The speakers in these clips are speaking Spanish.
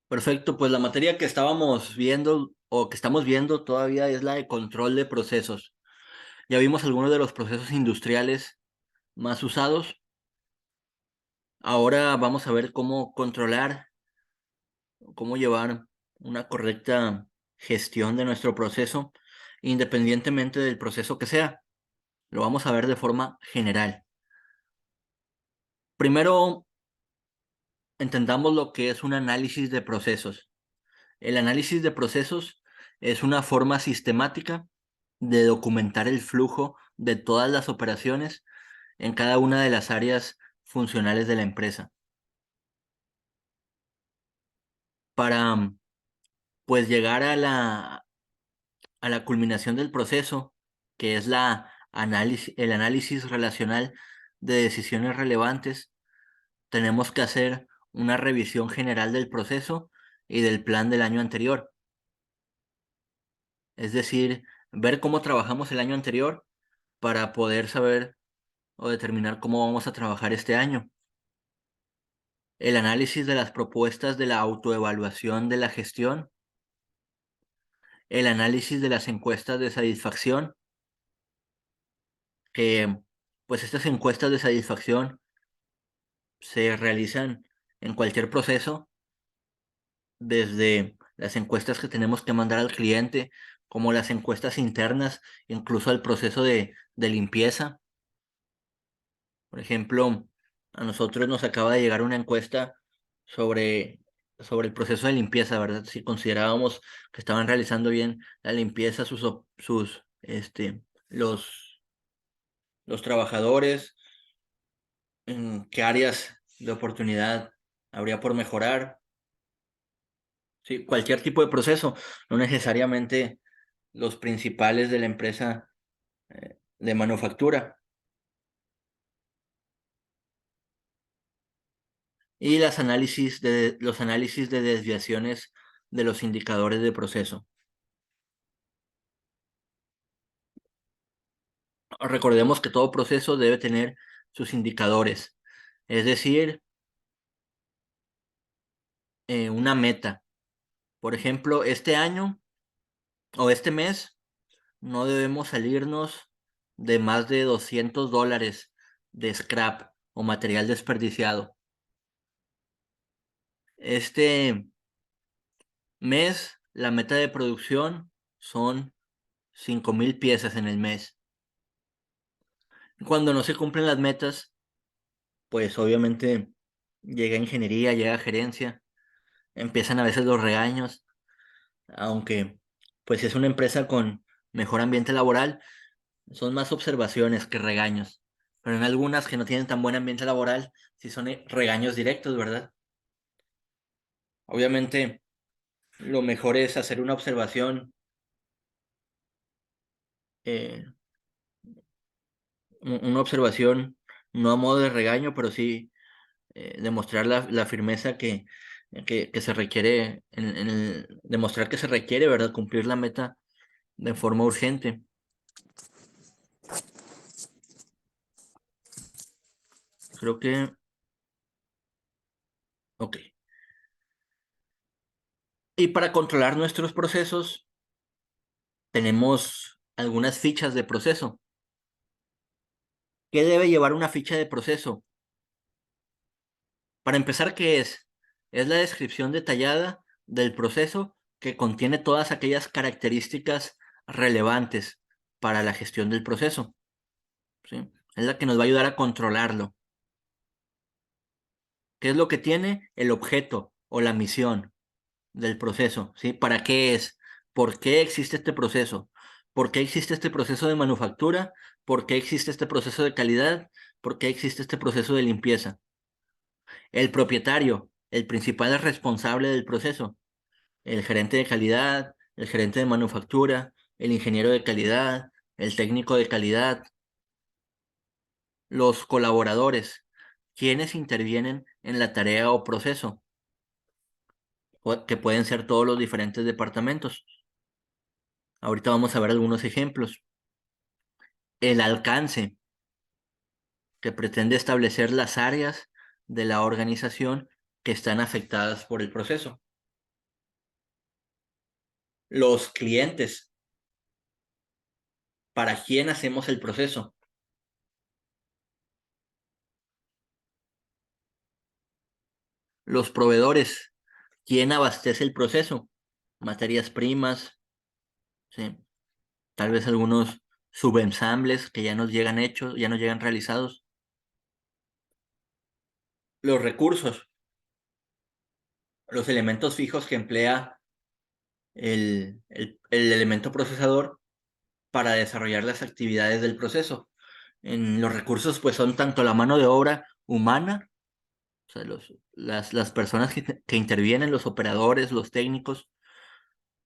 Perfecto, pues la materia que estábamos viendo o que estamos viendo todavía es la de control de procesos. Ya vimos algunos de los procesos industriales más usados. Ahora vamos a ver cómo controlar, cómo llevar una correcta gestión de nuestro proceso, independientemente del proceso que sea. Lo vamos a ver de forma general. Primero, entendamos lo que es un análisis de procesos. El análisis de procesos es una forma sistemática de documentar el flujo de todas las operaciones en cada una de las áreas funcionales de la empresa. Para pues llegar a la culminación del proceso, que es el análisis relacional de decisiones relevantes, tenemos que hacer una revisión general del proceso y del plan del año anterior. Es decir, ver cómo trabajamos el año anterior para poder saber o determinar cómo vamos a trabajar este año. El análisis de las propuestas de la autoevaluación de la gestión, el análisis de las encuestas de satisfacción, que pues estas encuestas de satisfacción se realizan en cualquier proceso, desde las encuestas que tenemos que mandar al cliente, como las encuestas internas, incluso al proceso de limpieza. Por ejemplo, a nosotros nos acaba de llegar una encuesta sobre, sobre el proceso de limpieza, ¿verdad? Si considerábamos que estaban realizando bien la limpieza, los trabajadores, en qué áreas de oportunidad habría por mejorar. Sí, cualquier tipo de proceso, no necesariamente los principales de la empresa de manufactura. Y los análisis de desviaciones de los indicadores de proceso. Recordemos que todo proceso debe tener sus indicadores, es decir, una meta. Por ejemplo, este año o este mes no debemos salirnos de más de $200 de scrap o material desperdiciado. Este mes, la meta de producción son 5,000 piezas en el mes. Cuando no se cumplen las metas, pues obviamente llega ingeniería, llega gerencia, empiezan a veces los regaños, aunque pues si es una empresa con mejor ambiente laboral, son más observaciones que regaños. Pero en algunas que no tienen tan buen ambiente laboral, sí son regaños directos, ¿verdad? Obviamente lo mejor es hacer una observación, eh, una observación no a modo de regaño, pero sí demostrar la firmeza que se requiere, demostrar que se requiere, ¿verdad? Cumplir la meta de forma urgente. Creo que, ok. Y para controlar nuestros procesos, tenemos algunas fichas de proceso. ¿Qué debe llevar una ficha de proceso? Para empezar, ¿qué es? Es la descripción detallada del proceso que contiene todas aquellas características relevantes para la gestión del proceso, ¿sí? Es la que nos va a ayudar a controlarlo. ¿Qué es lo que tiene? El objeto o la misión del proceso, ¿sí? ¿Para qué es? ¿Por qué existe este proceso? ¿Por qué existe este proceso de manufactura? ¿Por qué existe este proceso de calidad? ¿Por qué existe este proceso de limpieza? El propietario, el principal responsable del proceso, el gerente de calidad, el gerente de manufactura, el ingeniero de calidad, el técnico de calidad, los colaboradores, quienes intervienen en la tarea o proceso, que pueden ser todos los diferentes departamentos. Ahorita vamos a ver algunos ejemplos. El alcance, que pretende establecer las áreas de la organización que están afectadas por el proceso. Los clientes, ¿para quién hacemos el proceso? Los proveedores, ¿quién abastece el proceso? Materias primas, ¿sí? Tal vez algunos subensambles que ya nos llegan hechos, ya nos llegan realizados. Los recursos, los elementos fijos que emplea el elemento procesador para desarrollar las actividades del proceso. En los recursos, pues son tanto la mano de obra humana, o sea, las personas que intervienen, los operadores, los técnicos,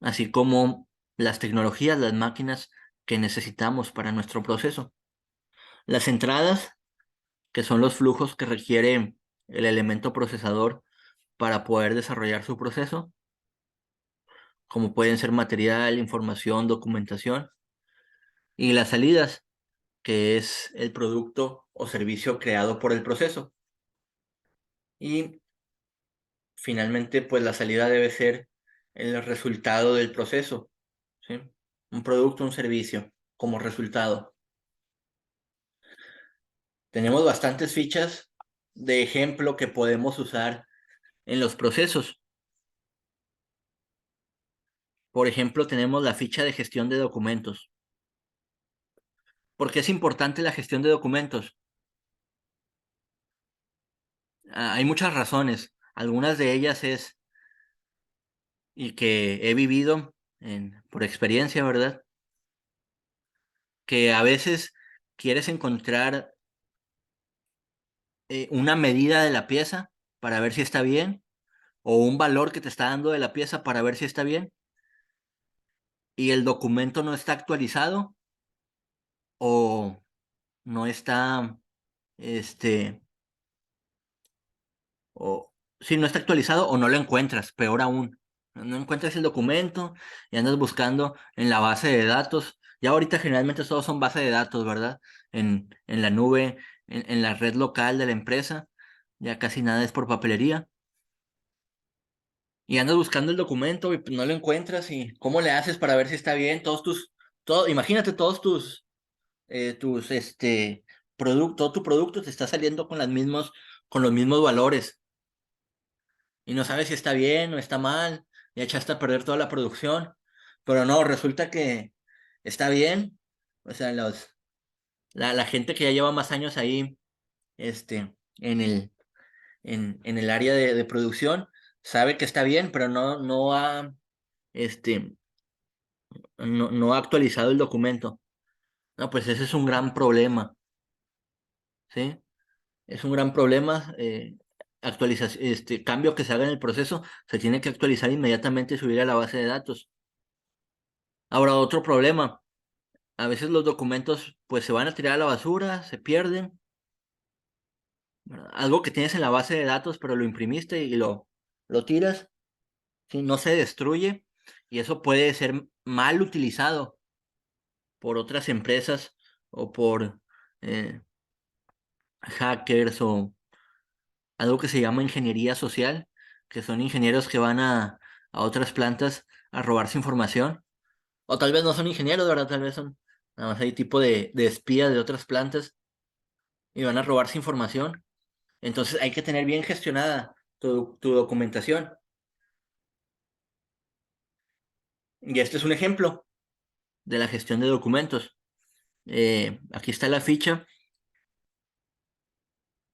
así como las tecnologías, las máquinas que necesitamos para nuestro proceso. Las entradas, que son los flujos que requiere el elemento procesador para poder desarrollar su proceso, como pueden ser material, información, documentación, y las salidas, que es el producto o servicio creado por el proceso. Y finalmente, pues la salida debe ser el resultado del proceso, ¿sí? Un producto, un servicio como resultado. Tenemos bastantes fichas de ejemplo que podemos usar en los procesos. Por ejemplo, tenemos la ficha de gestión de documentos. ¿Por qué es importante la gestión de documentos? Hay muchas razones. Algunas de ellas es, y que he vivido por experiencia, ¿verdad? Que a veces quieres encontrar una medida de la pieza para ver si está bien, o un valor que te está dando de la pieza para ver si está bien, y el documento no está actualizado o no está, este, o si no está actualizado o no lo encuentras, peor aún. No encuentras el documento y andas buscando en la base de datos. Ya ahorita generalmente todos son base de datos, ¿verdad? En la nube, en la red local de la empresa. Ya casi nada es por papelería. Y andas buscando el documento y pues no lo encuentras. ¿Y cómo le haces para ver si está bien? Imagínate todos todo tu producto te está saliendo con los mismos valores y no sabes si está bien o está mal, ya echaste a perder toda la producción, pero no, resulta que está bien, o sea, la gente que ya lleva más años ahí, en en el área de producción, sabe que está bien, pero este, no ha actualizado el documento. No, pues ese es un gran problema, ¿sí? Es un gran problema. Actualización, cambio que se haga en el proceso, se tiene que actualizar inmediatamente y subir a la base de datos. Ahora, otro problema. A veces los documentos pues se van a tirar a la basura, se pierden, ¿verdad? Algo que tienes en la base de datos, pero lo imprimiste y lo tiras, ¿sí? No se destruye y eso puede ser mal utilizado por otras empresas o por eh, hackers o algo que se llama ingeniería social, que son ingenieros que van a otras plantas a robarse información. O tal vez no son ingenieros, ¿verdad? Tal vez son, nada más hay tipo de espías de otras plantas y van a robarse información. Entonces hay que tener bien gestionada tu documentación. Y este es un ejemplo de la gestión de documentos. Aquí está la ficha.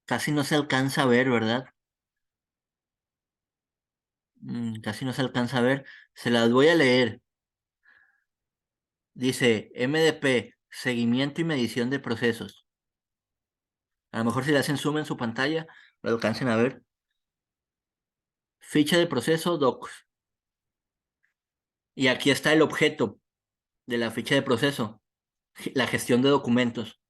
Casi no se alcanza a ver, ¿verdad? Casi no se alcanza a ver. Se las voy a leer. Dice MDP, seguimiento y medición de procesos. A lo mejor si le hacen zoom en su pantalla, lo alcancen a ver. Ficha de proceso, docs. Y aquí está el objeto de la ficha de proceso, la gestión de documentos.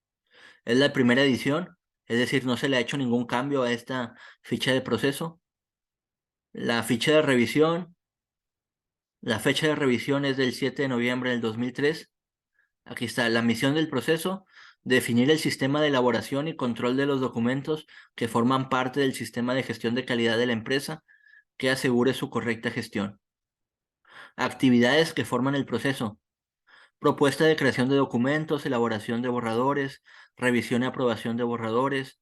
Es la primera edición, es decir, no se le ha hecho ningún cambio a esta ficha de proceso. La ficha de revisión, la fecha de revisión es del 7 de noviembre del 2003. Aquí está la misión del proceso, definir el sistema de elaboración y control de los documentos que forman parte del sistema de gestión de calidad de la empresa que asegure su correcta gestión. Actividades que forman el proceso. Propuesta de creación de documentos, elaboración de borradores, revisión y aprobación de borradores,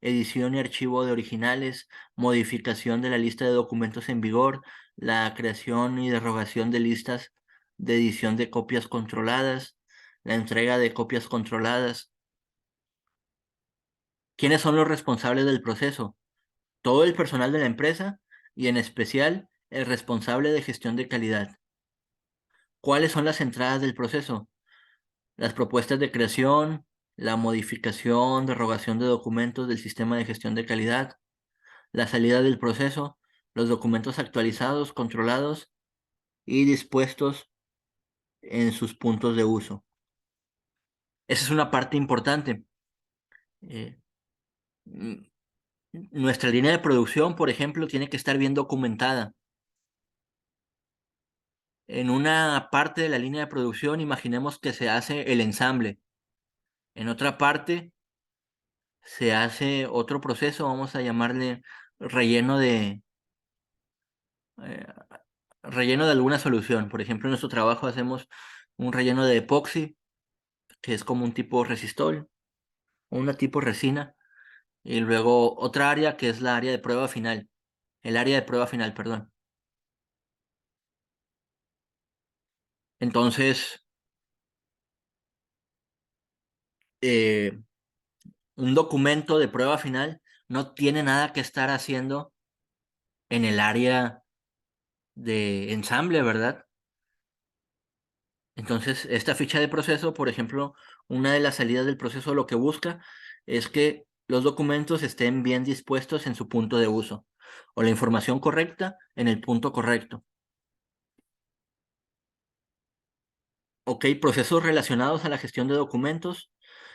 edición y archivo de originales, modificación de la lista de documentos en vigor, la creación y derogación de listas de edición de copias controladas, la entrega de copias controladas. ¿Quiénes son los responsables del proceso? Todo el personal de la empresa y en especial el responsable de gestión de calidad. ¿Cuáles son las entradas del proceso? Las propuestas de creación, la modificación, derogación de documentos del sistema de gestión de calidad, la salida del proceso, los documentos actualizados, controlados y dispuestos en sus puntos de uso. Esa es una parte importante. Eh, mm, Nuestra línea de producción, por ejemplo, tiene que estar bien documentada. En una parte de la línea de producción, imaginemos que se hace el ensamble. En otra parte, se hace otro proceso, vamos a llamarle relleno eh, relleno de alguna solución. Por ejemplo, en nuestro trabajo hacemos un relleno de epoxi, que es como un tipo resistol, o una tipo resina, y luego otra área que es la área de prueba final, el área de prueba final, perdón. Entonces, eh, un documento de prueba final no tiene nada que estar haciendo en el área de ensamble, ¿verdad? Entonces, esta ficha de proceso, por ejemplo, una de las salidas del proceso lo que busca es que los documentos estén bien dispuestos en su punto de uso o la información correcta en el punto correcto. Ok, procesos relacionados a la gestión de documentos.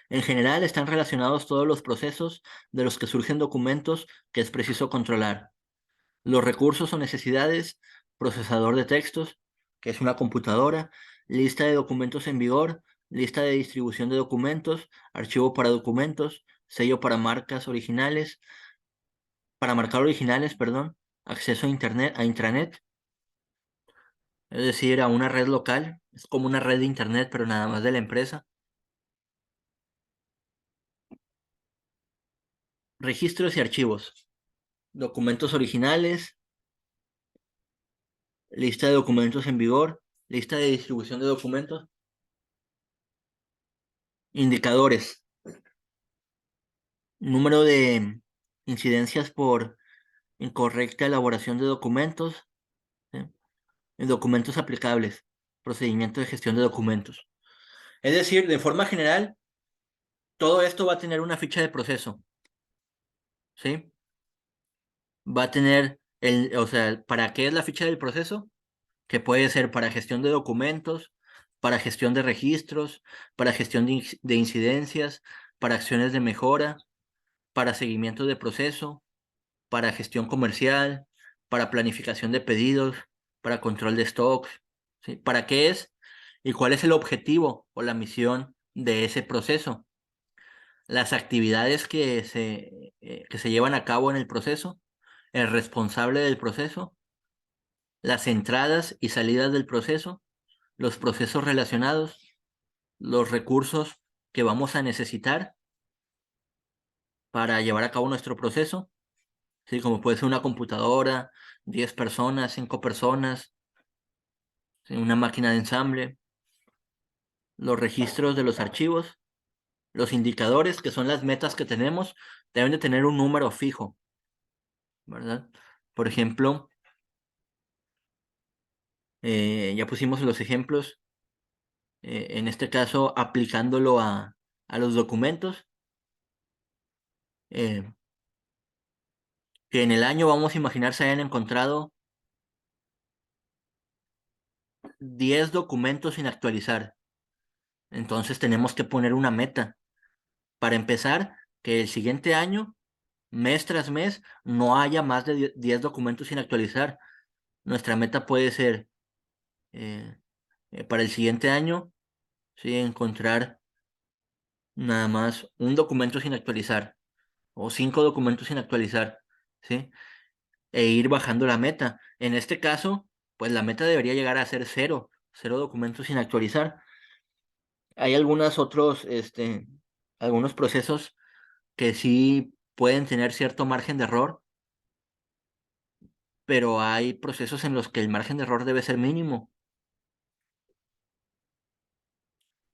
En general, están relacionados todos los procesos de los que surgen documentos que es preciso controlar. Los recursos o necesidades, procesador de textos, que es una computadora, lista de documentos en vigor, lista de distribución de documentos, archivo para documentos, sello para marcas originales, para marcar originales, perdón, acceso a internet, a intranet, es decir, a una red local, es como una red de internet, pero nada más de la empresa. Registros y archivos, documentos originales, lista de documentos en vigor, lista de distribución de documentos, indicadores, número de incidencias por incorrecta elaboración de documentos, ¿sí? Y documentos aplicables, procedimiento de gestión de documentos. Es decir, de forma general, todo esto va a tener una ficha de proceso, ¿sí? Va a tener o sea, ¿para qué es la ficha del proceso? Que puede ser para gestión de documentos, para gestión de registros, para gestión de incidencias, para acciones de mejora, para seguimiento de proceso, para gestión comercial, para planificación de pedidos, para control de stocks, ¿sí? ¿Para qué es? ¿Y cuál es el objetivo o la misión de ese proceso? Las actividades que se llevan a cabo en el proceso, el responsable del proceso, las entradas y salidas del proceso, los procesos relacionados, los recursos que vamos a necesitar para llevar a cabo nuestro proceso, ¿sí? Como puede ser una computadora, 10 personas, 5 personas, ¿sí? Una máquina de ensamble, los registros de los archivos, los indicadores, que son las metas que tenemos, deben de tener un número fijo, ¿verdad? Por ejemplo, ya pusimos los ejemplos, en este caso aplicándolo a los documentos, eh, que en el año vamos a imaginar se hayan encontrado 10 documentos sin actualizar. Entonces tenemos que poner una meta. Para empezar, que el siguiente año, mes tras mes, no haya más de 10 documentos sin actualizar. Nuestra meta puede ser eh, para el siguiente año, sí, encontrar nada más un documento sin actualizar o 5 documentos sin actualizar, ¿sí? E ir bajando la meta. En este caso, pues la meta debería llegar a ser cero documentos sin actualizar. Hay algunos procesos que sí pueden tener cierto margen de error, pero hay procesos en los que el margen de error debe ser mínimo.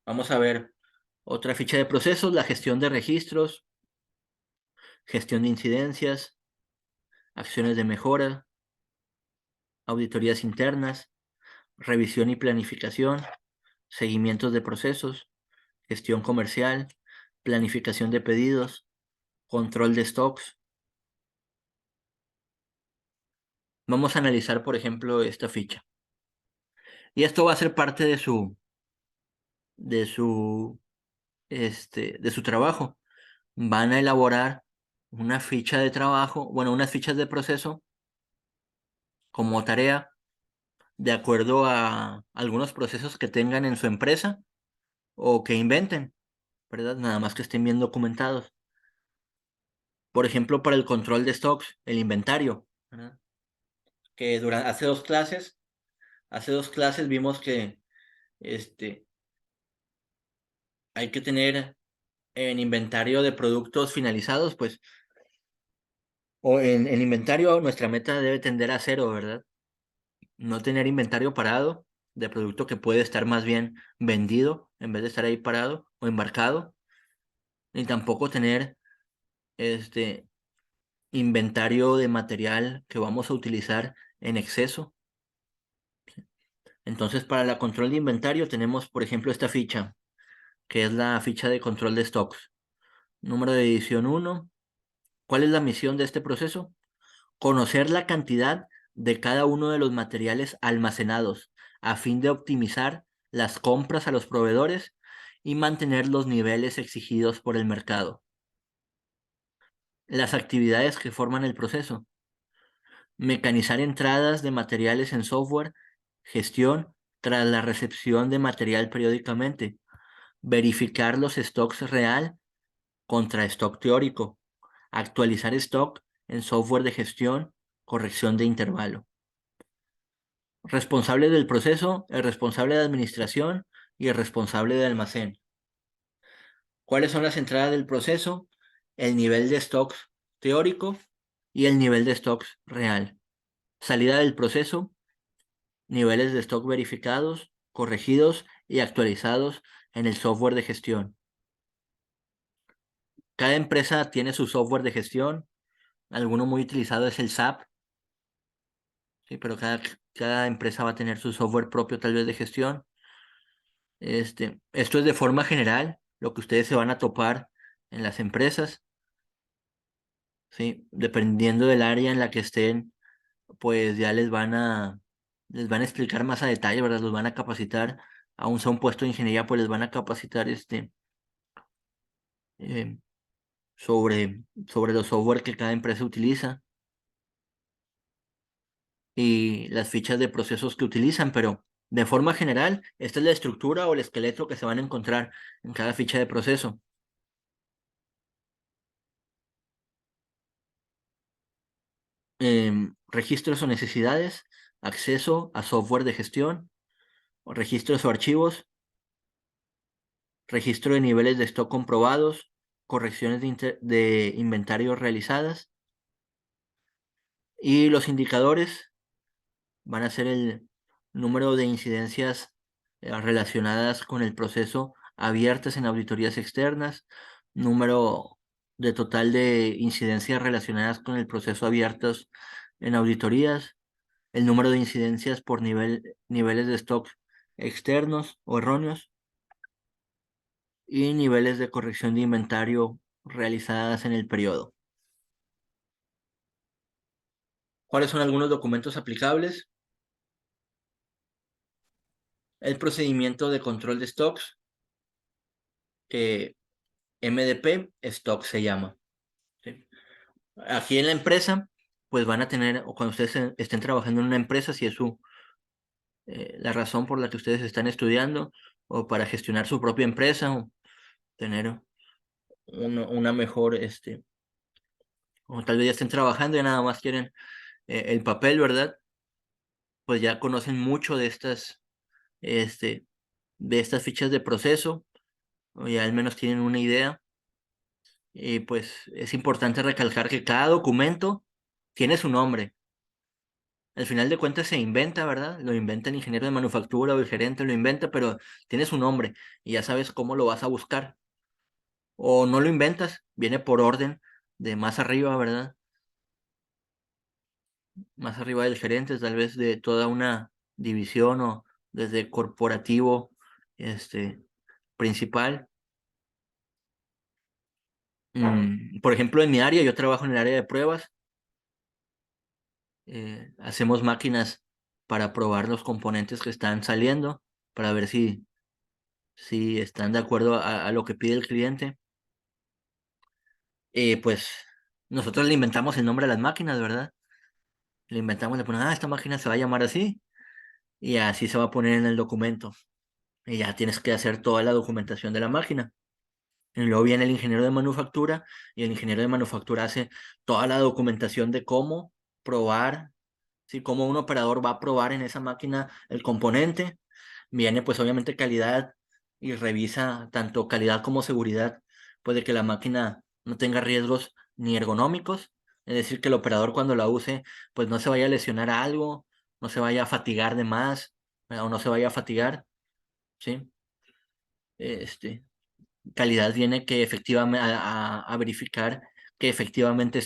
Vamos a ver otra ficha de procesos, la gestión de registros, gestión de incidencias, acciones de mejora, auditorías internas, revisión y planificación, seguimientos de procesos, gestión comercial, planificación de pedidos, control de stocks. Vamos a analizar, por ejemplo, esta ficha. Y esto va a ser parte de su, de su trabajo. Van a elaborar una ficha de trabajo, bueno, unas fichas de proceso como tarea de acuerdo a algunos procesos que tengan en su empresa o que inventen, ¿verdad? Nada más que estén bien documentados. Por ejemplo, para el control de stocks, el inventario, ¿verdad? Que durante hace dos clases vimos que este, hay que tener en inventario de productos finalizados, pues, o en inventario nuestra meta debe tender a cero, ¿verdad? No tener inventario parado de producto que puede estar más bien vendido en vez de estar ahí parado o embarcado, ni tampoco tener este inventario de material que vamos a utilizar en exceso. Entonces, para la control de inventario tenemos, por ejemplo, esta ficha, que es la ficha de control de stocks. Número de edición 1. ¿Cuál es la misión de este proceso? Conocer la cantidad de cada uno de los materiales almacenados a fin de optimizar las compras a los proveedores y mantener los niveles exigidos por el mercado. Las actividades que forman el proceso: mecanizar entradas de materiales en software, gestión tras la recepción de material periódicamente, verificar los stocks real contra stock teórico, actualizar stock en software de gestión, corrección de intervalo. Responsable del proceso, el responsable de administración y el responsable de almacén. ¿Cuáles son las entradas del proceso? El nivel de stocks teórico y el nivel de stocks real. Salida del proceso: niveles de stock verificados, corregidos y actualizados en el software de gestión. Cada empresa tiene su software de gestión. Alguno muy utilizado es el SAP, sí, pero cada empresa va a tener su software propio tal vez de gestión. Esto es de forma general, lo que ustedes se van a topar en las empresas, ¿sí? Dependiendo del área en la que estén, pues ya les van a explicar más a detalle, ¿verdad? Los van a capacitar, aún sea un puesto de ingeniería, pues les van a capacitar eh, sobre los software que cada empresa utiliza y las fichas de procesos que utilizan, pero de forma general, esta es la estructura o el esqueleto que se van a encontrar en cada ficha de proceso. Registros o necesidades, acceso a software de gestión, o registros o archivos, registro de niveles de stock comprobados, correcciones de inventarios realizadas, y los indicadores van a ser el número de incidencias relacionadas con el proceso abiertas en auditorías externas, número de total de incidencias relacionadas con el proceso abiertas en auditorías, el número de incidencias por niveles de stock externos o erróneos y niveles de corrección de inventario realizadas en el periodo. ¿Cuáles son algunos documentos aplicables? El procedimiento de control de stocks, que MDP Stock se llama, ¿sí? Aquí en la empresa, pues van a tener, o cuando ustedes estén trabajando en una empresa, si es la razón por la que ustedes están estudiando, o para gestionar su propia empresa, o tener una mejor, o tal vez ya estén trabajando y nada más quieren el papel, ¿verdad? pues ya conocen mucho este, de estas fichas de proceso, o ya al menos tienen una idea. Y pues es importante recalcar que cada documento tiene su nombre. Al final de cuentas se inventa, ¿verdad? Lo inventa el ingeniero de manufactura o el gerente, lo inventa, pero tiene su nombre y ya sabes cómo lo vas a buscar. O no lo inventas, viene por orden de más arriba, ¿verdad? Más arriba del gerente, tal vez de toda una división o desde corporativo, principal. Por ejemplo, en mi área, yo trabajo en el área de pruebas, hacemos máquinas para probar los componentes que están saliendo, para ver si están de acuerdo a lo que pide el cliente. Pues nosotros le inventamos el nombre a las máquinas, ¿verdad? Le inventamos, le ponemos, esta máquina se va a llamar así y así se va a poner en el documento. Y ya tienes que hacer toda la documentación de la máquina. Y luego viene el ingeniero de manufactura y el ingeniero de manufactura hace toda la documentación de cómo probar, ¿sí? Cómo un operador va a probar en esa máquina el componente. Viene pues obviamente calidad y revisa tanto calidad como seguridad, pues de que la máquina no tenga riesgos ni ergonómicos, es decir, que el operador cuando la use pues no se vaya a lesionar a algo, no se vaya a fatigar de más, o no se vaya a fatigar, ¿sí? Este, calidad viene que efectivamente a verificar que efectivamente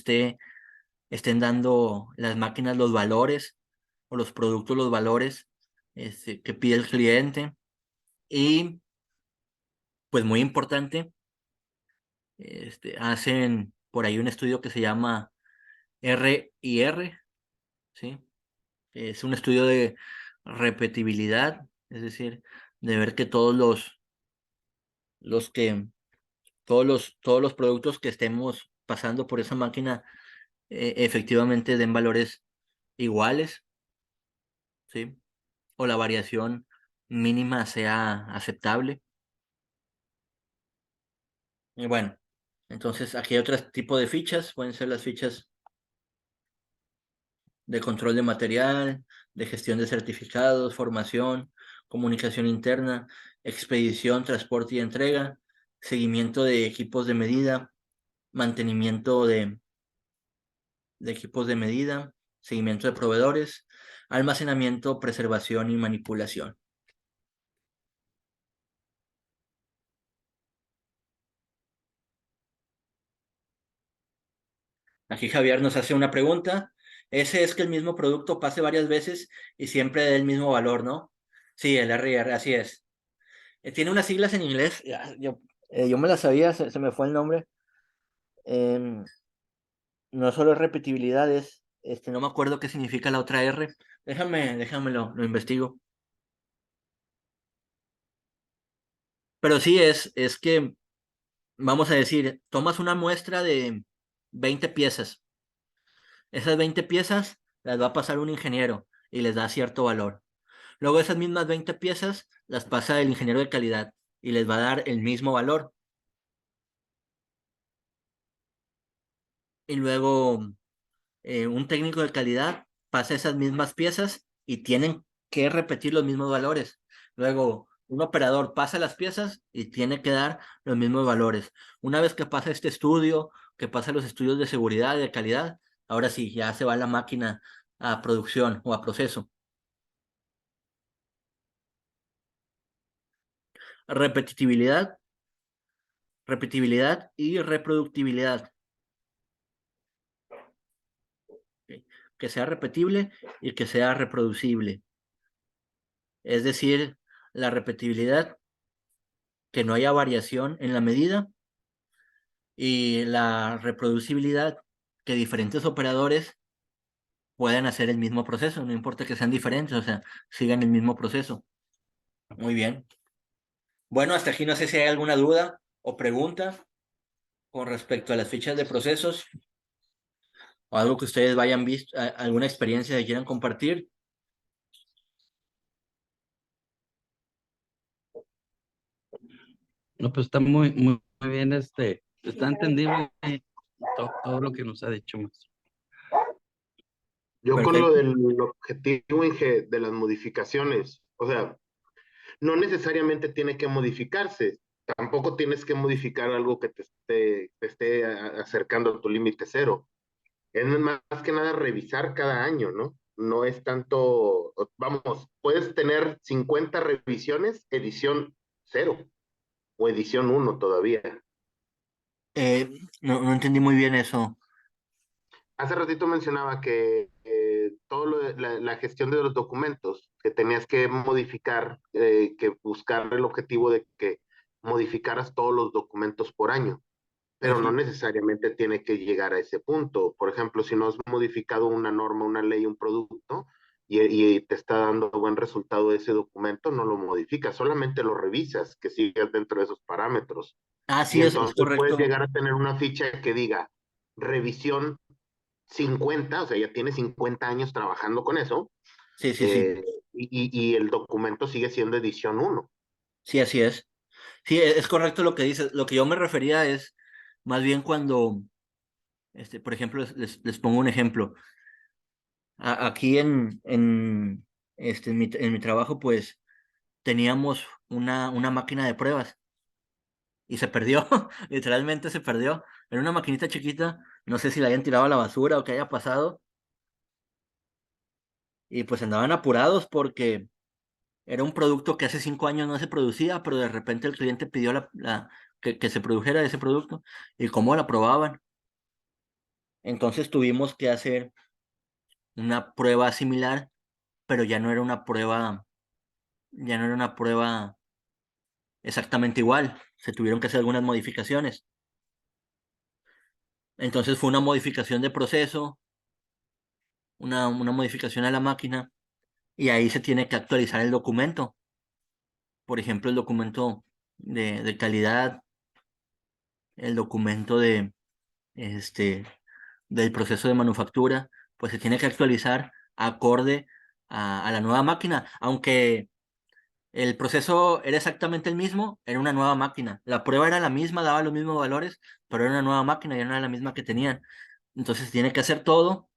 estén dando las máquinas los valores o los productos los valores que pide el cliente. Y pues muy importante, hacen por ahí un estudio que se llama RIR, ¿sí? Es un estudio de repetibilidad, es decir, de ver que los que, todos los productos que estemos pasando por esa máquina efectivamente den valores iguales, ¿sí? O la variación mínima sea aceptable. Y bueno, entonces aquí hay otro tipo de fichas, pueden ser las fichas de control de material, de gestión de certificados, formación, comunicación interna, expedición, transporte y entrega, seguimiento de equipos de medida, mantenimiento de equipos de medida, seguimiento de proveedores, almacenamiento, preservación y manipulación. Aquí Javier nos hace una pregunta. Ese es que el mismo producto pase varias veces y siempre dé el mismo valor, ¿no? Sí, el RR, así es. Tiene unas siglas en inglés, yo me las sabía, se me fue el nombre. Em, no solo es repetibilidad, no me acuerdo qué significa la otra R. Déjame lo investigo. Pero sí es que, vamos a decir, tomas una muestra de 20 piezas. Esas 20 piezas las va a pasar un ingeniero y les da cierto valor. Luego esas mismas 20 piezas las pasa el ingeniero de calidad y les va a dar el mismo valor. Y luego un técnico de calidad pasa esas mismas piezas y tienen que repetir los mismos valores. Luego, un operador pasa las piezas y tiene que dar los mismos valores. Una vez que pasa este estudio, que pasa los estudios de seguridad y de calidad, ahora sí, ya se va la máquina a producción o a proceso. Repetitividad, repetibilidad y reproductibilidad. ¿Ok? Que sea repetible y que sea reproducible. Es decir, la repetibilidad, que no haya variación en la medida, y la reproducibilidad, que diferentes operadores puedan hacer el mismo proceso, no importa que sean diferentes, o sea, sigan el mismo proceso. Muy bien. Bueno, hasta aquí no sé si hay alguna duda o pregunta con respecto a las fichas de procesos o algo que ustedes vayan visto, alguna experiencia que quieran compartir. No, pues está muy bien, está entendible todo lo que nos ha dicho, maestro. Yo con lo Perfecto. del objetivo de las modificaciones, o sea, no necesariamente tiene que modificarse, tampoco tienes que modificar algo que te esté acercando a tu límite cero. Es más que nada revisar cada año, ¿no? No es tanto, vamos, puedes tener 50 revisiones, edición cero o edición uno todavía. No entendí muy bien eso. Hace ratito mencionaba que todo la gestión de los documentos, que tenías que modificar, que buscar el objetivo de que modificaras todos los documentos por año, pero no Ujú. necesariamente tiene que llegar a ese punto. Por ejemplo, si no has modificado una norma, una ley, un producto, y te está dando buen resultado ese documento, no lo modificas, solamente lo revisas, que sigas dentro de esos parámetros. Ah, Y sí, es entonces puedes correcto. llegar a tener una ficha que diga revisión 50, o sea, ya tiene 50 años trabajando con eso, Sí, sí, sí. eh, y el documento sigue siendo edición uno. Sí, así es. Sí, es correcto lo que dices. Lo que yo me refería es más bien cuando, por ejemplo, les pongo un ejemplo. Aquí en mi trabajo, pues teníamos una máquina de pruebas y se perdió, literalmente se perdió. Era una maquinita chiquita, no sé si la hayan tirado a la basura o qué haya pasado, y pues andaban apurados porque era un producto que hace 5 años no se producía, pero de repente el cliente pidió que se produjera ese producto y cómo la probaban. Entonces tuvimos que hacer una prueba similar, pero ya no era una prueba exactamente igual. Se tuvieron que hacer algunas modificaciones. Entonces fue una modificación de proceso, una modificación a la máquina, y ahí se tiene que actualizar el documento. Por ejemplo, el documento de calidad, el documento este, del proceso de manufactura, pues se tiene que actualizar acorde a la nueva máquina, aunque el proceso era exactamente el mismo, era una nueva máquina. La prueba era la misma, daba los mismos valores, pero era una nueva máquina, ya no era la misma que tenían. Entonces tiene que hacer todo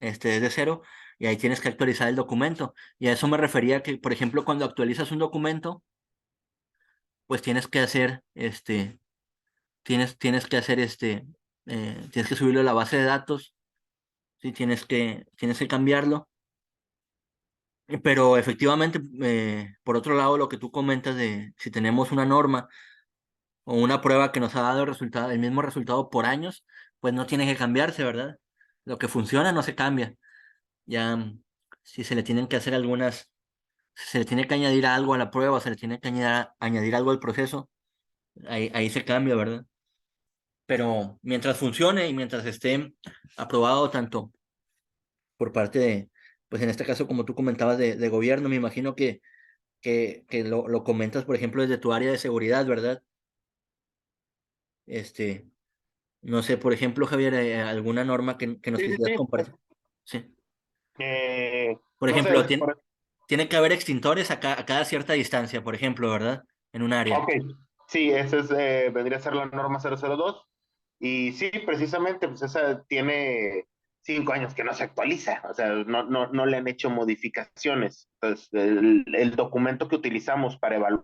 desde cero y ahí tienes que actualizar el documento. Y a eso me refería que, por ejemplo, cuando actualizas un documento, pues tienes que hacer tienes que subirlo a la base de datos, ¿sí? Tienes que cambiarlo. Pero efectivamente, por otro lado, lo que tú comentas de si tenemos una norma o una prueba que nos ha dado el mismo resultado por años, pues no tiene que cambiarse, ¿verdad? Lo que funciona no se cambia. Ya, si se le tienen que hacer si se le tiene que añadir algo a la prueba, se le tiene que añadir algo al proceso, ahí se cambia, ¿verdad? Pero mientras funcione y mientras esté aprobado tanto por parte pues en este caso, como tú comentabas, de gobierno, me imagino que lo comentas, por ejemplo, desde tu área de seguridad, ¿verdad? Este, no sé, por ejemplo, Javier, alguna norma que nos Sí, sí, quisieras sí. compartir. Sí. Por No ejemplo, sé, tiene que haber extintores a cada cierta distancia, por ejemplo, ¿verdad? En un área. ok, sí, ese es, vendría a ser la norma 002. Y sí, precisamente, pues esa tiene 5 años que no se actualiza, o sea, no le han hecho modificaciones. Entonces, el documento que utilizamos para evaluar